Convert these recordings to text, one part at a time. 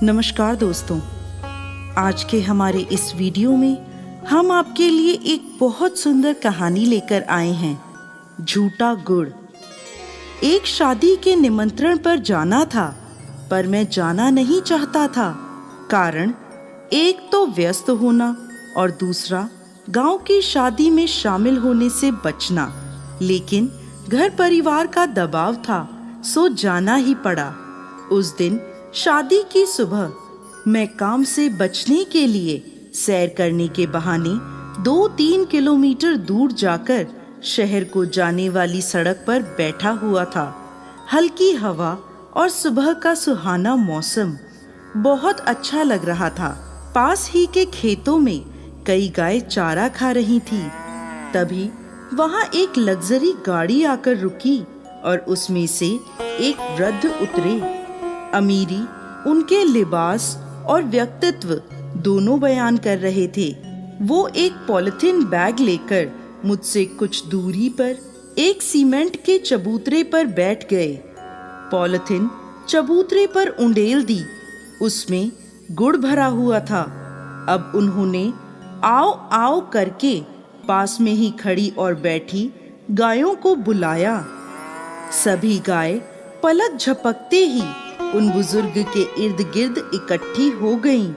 नमस्कार दोस्तों, आज के हमारे इस वीडियो में हम आपके लिए एक बहुत सुंदर कहानी लेकर आए हैं, झूठा गुड़। एक शादी के निमंत्रण पर जाना था, पर मैं जाना नहीं चाहता था। कारण एक तो व्यस्त होना और दूसरा गांव की शादी में शामिल होने से बचना। लेकिन घर परिवार का दबाव था, सो जाना ही पड़ा। उस दिन शादी की सुबह मैं काम से बचने के लिए सैर करने के बहाने 2-3 किलोमीटर दूर जाकर शहर को जाने वाली सड़क पर बैठा हुआ था। हल्की हवा और सुबह का सुहाना मौसम बहुत अच्छा लग रहा था। पास ही के खेतों में कई गाय चारा खा रही थी। तभी वहां एक लग्जरी गाड़ी आकर रुकी और उसमें से एक वृद्ध उतरे। अमीरी उनके लिबास और व्यक्तित्व दोनों बयान कर रहे थे। वो एक पॉलिथीन बैग लेकर मुझसे कुछ दूरी पर एक सीमेंट के चबूतरे पर बैठ गए। पॉलिथीन चबूतरे पर उंडेल दी, उसमें गुड़ भरा हुआ था। अब उन्होंने आओ आओ करके पास में ही खड़ी और बैठी गायों को बुलाया। सभी गाय पलक झपकते ही उन बुजुर्ग के इर्द गिर्द इकट्ठी हो गईं।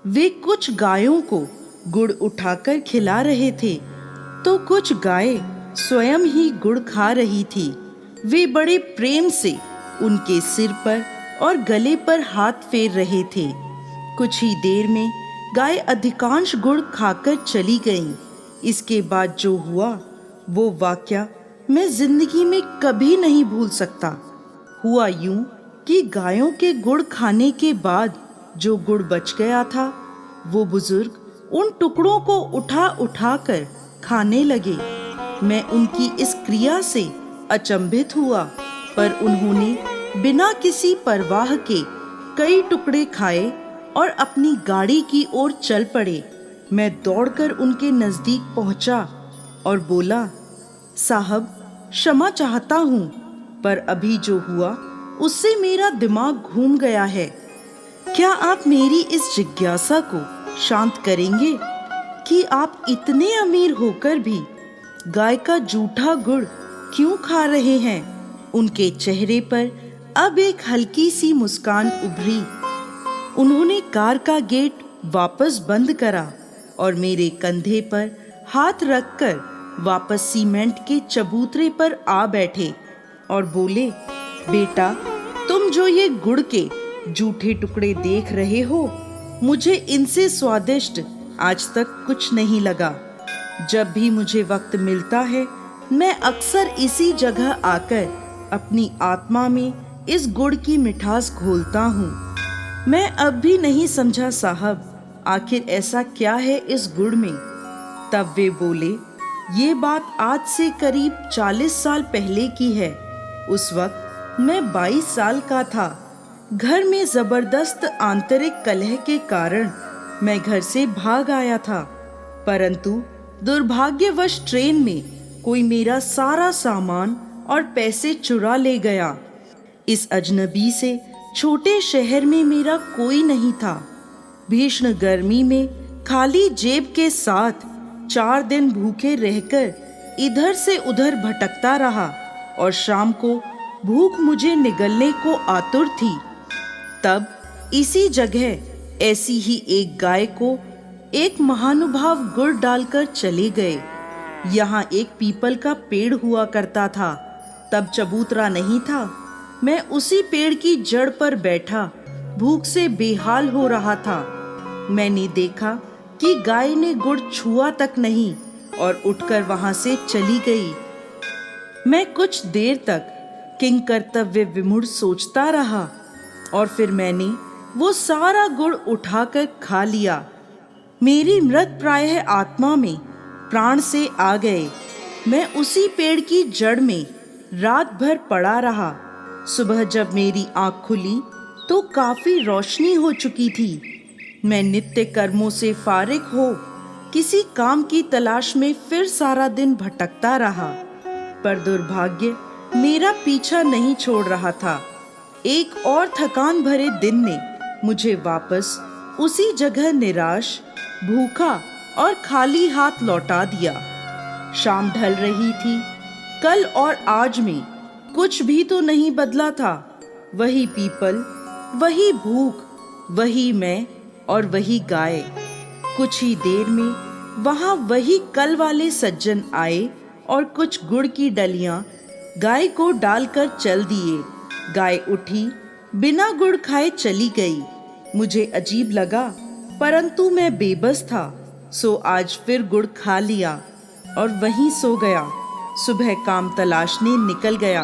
वे कुछ गायों को गुड़ उठाकर खिला रहे थे, तो कुछ गाय स्वयं ही गुड़ खा रही थी। वे बड़े प्रेम से उनके सिर पर और गले पर हाथ फेर रहे थे। कुछ ही देर में गाय अधिकांश गुड़ खाकर चली गईं। इसके बाद जो हुआ वो वाकया मैं जिंदगी में कभी नहीं भूल सकता। हुआ यूं कि गायों के गुड़ खाने के बाद जो गुड़ बच गया था, वो बुजुर्ग उन टुकड़ों को उठा उठा कर खाने लगे। मैं उनकी इस क्रिया से अचंभित हुआ, पर उन्होंने बिना किसी परवाह के कई टुकड़े खाए और अपनी गाड़ी की ओर चल पड़े। मैं दौड़कर उनके नजदीक पहुंचा और बोला, साहब, क्षमा चाहता हूँ, पर अभी जो हुआ उससे मेरा दिमाग घूम गया है। क्या आप मेरी इस जिज्ञासा को शांत करेंगे कि आप इतने अमीर होकर भी गाय का जूठा गुड़ क्यों खा रहे हैं? उनके चेहरे पर अब एक हल्की सी मुस्कान उभरी। उन्होंने कार का गेट वापस बंद करा और मेरे कंधे पर हाथ रखकर वापस सीमेंट के चबूतरे पर आ बैठे और बोले, बेटा, तुम जो ये गुड़ के जूठे टुकड़े देख रहे हो, मुझे इनसे स्वादिष्ट आज तक कुछ नहीं लगा। जब भी मुझे वक्त मिलता है, मैं अक्सर इसी जगह आकर अपनी आत्मा में इस गुड़ की मिठास घोलता हूँ। मैं अब भी नहीं समझा साहब, आखिर ऐसा क्या है इस गुड़ में। तब वे बोले, ये बात आज से करीब 40 साल पहले की है। उस वक्त मैं 22 साल का था। घर में जबरदस्त आंतरिक कलह के कारण मैं घर से भाग आया था, परंतु दुर्भाग्यवश ट्रेन में कोई मेरा सारा सामान और पैसे चुरा ले गया। इस अजनबी से छोटे शहर में मेरा कोई नहीं था। भीषण गर्मी में खाली जेब के साथ 4 दिन भूखे रहकर इधर से उधर भटकता रहा और शाम को भूख मुझे निगलने को आतुर थी। तब इसी जगह ऐसी ही एक गाय को एक महानुभाव गुड़ डालकर चले गए। यहाँ एक पीपल का पेड़ हुआ करता था। तब चबूतरा नहीं था। मैं उसी पेड़ की जड़ पर बैठा भूख से बेहाल हो रहा था। मैंने देखा कि गाय ने गुड़ छुआ तक नहीं और उठकर वहां से चली गई। मैं कुछ देर तक किंग कर्तव्य विमूढ़ सोचता रहा और फिर मैंने वो सारा गुड़ उठाकर खा लिया। मेरी मृत प्रायः आत्मा में प्राण से आ गए। मैं उसी पेड़ की जड़ में रात भर पड़ा रहा। सुबह जब मेरी आंख खुली तो काफी रोशनी हो चुकी थी। मैं नित्य कर्मों से फारिग हो किसी काम की तलाश में फिर सारा दिन भटकता रहा, पर दुर्भाग्य मेरा पीछा नहीं छोड़ रहा था। एक और थकान भरे दिन ने मुझे वापस उसी जगह निराश, भूखा और खाली हाथ लौटा दिया। शाम ढल रही थी। कल और आज में कुछ भी तो नहीं बदला था। वही पीपल, वही भूख, वही मैं और वही गाय। कुछ ही देर में वहां वही कल वाले सज्जन आए और कुछ गुड़ की डलियां गाय को डालकर चल दिए। गाय उठी, बिना गुड़ खाए चली गई। मुझे अजीब लगा, परंतु मैं बेबस था, सो आज फिर गुड़ खा लिया और वहीं सो गया। सुबह काम तलाशने निकल गया।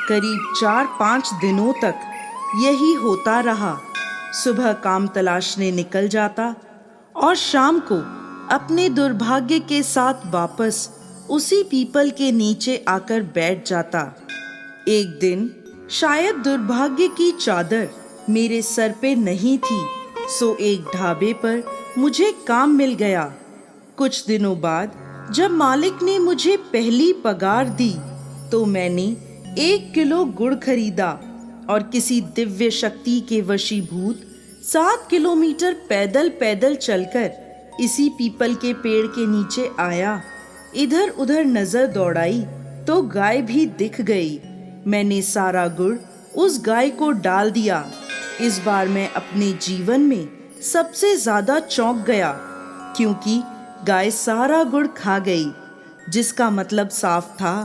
करीब 4-5 दिनों तक यही होता रहा। सुबह काम तलाशने निकल जाता और शाम को अपने दुर्भाग्य के साथ वापस उसी पीपल के नीचे आकर बैठ जाता। एक दिन शायद दुर्भाग्य की चादर मेरे सर पे नहीं थी, सो एक ढाबे पर मुझे काम मिल गया। कुछ दिनों बाद जब मालिक ने मुझे पहली पगार दी तो मैंने 1 किलो गुड़ खरीदा और किसी दिव्य शक्ति के वशीभूत 7 किलोमीटर पैदल पैदल चलकर इसी पीपल के पेड़ के नीचे आया। इधर उधर नजर दौड़ाई तो गाय भी दिख गई। मैंने सारा गुड़ उस गाय को डाल दिया। इस बार मैं अपने जीवन में सबसे ज्यादा चौंक गया, क्योंकि गाय सारा गुड़ खा गई, जिसका मतलब साफ था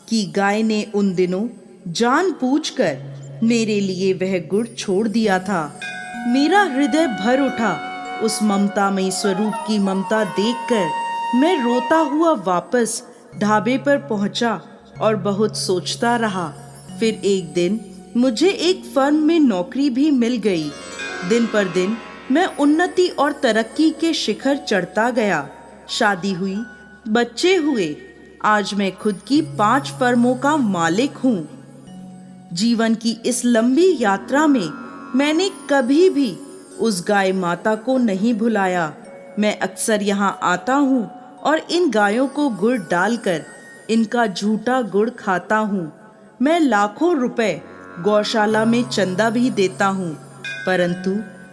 कि गाय ने उन दिनों जानबूझकर मेरे लिए वह गुड़ छोड़ दिया था। मेरा हृदय भर उठा उस ममतामयी स्वरूप की ममता देखकर। मैं रोता हुआ वापस ढाबे पर पहुंचा और बहुत सोचता रहा। फिर एक दिन मुझे एक फर्म में नौकरी भी मिल गई। दिन पर दिन मैं उन्नति और तरक्की के शिखर चढ़ता गया। शादी हुई, बच्चे हुए। आज मैं खुद की 5 फर्मों का मालिक हूँ। जीवन की इस लंबी यात्रा में मैंने कभी भी उस गाय माता को नहीं भुलाया। मैं अक्सर यहाँ आता हूँ और इन गायों को गुड़ डालकर इनका झूठा गुड़ खाता हूँ। मैं लाखों रुपए गौशाला में चंदा भी देता हूँ, परंतु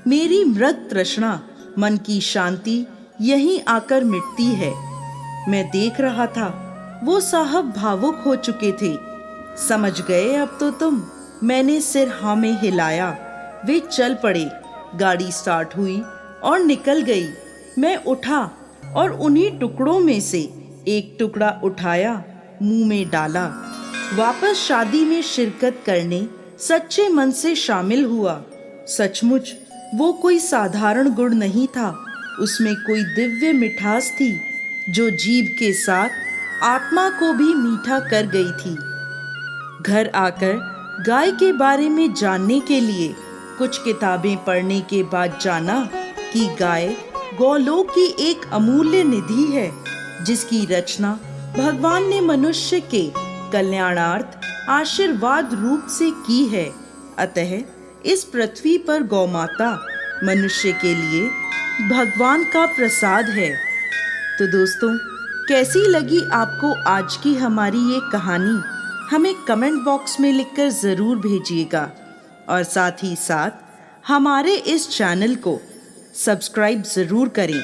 मेरी मृत तृष्णा, मन की शांति यहीं आकर मिटती है। मैं देख रहा था वो साहब भावुक हो चुके थे। समझ गए अब तो तुम? मैंने सिर हाँ में हिलाया। वे चल पड़े। गाड़ी स्टार्ट हुई और निकल गई। मैं उठा और उन्हीं टुकड़ों में से एक टुकड़ा उठाया, मुंह में डाला। वापस शादी में शिरकत करने सच्चे मन से शामिल हुआ। सचमुच वो कोई साधारण गुड़ नहीं था, उसमें कोई दिव्य मिठास थी जो जीभ के साथ आत्मा को भी मीठा कर गई थी। घर आकर गाय के बारे में जानने के लिए कुछ किताबें पढ़ने के बाद जाना कि गाय गौलोक की एक अमूल्य निधि है, जिसकी रचना भगवान ने मनुष्य के कल्याणार्थ आशीर्वाद रूप से की है। अतः इस पृथ्वी पर गौमाता मनुष्य के लिए भगवान का प्रसाद है। तो दोस्तों, कैसी लगी आपको आज की हमारी ये कहानी? हमें कमेंट बॉक्स में लिखकर ज़रूर भेजिएगा और साथ ही साथ हमारे इस चैनल को सब्सक्राइब ज़रूर करें।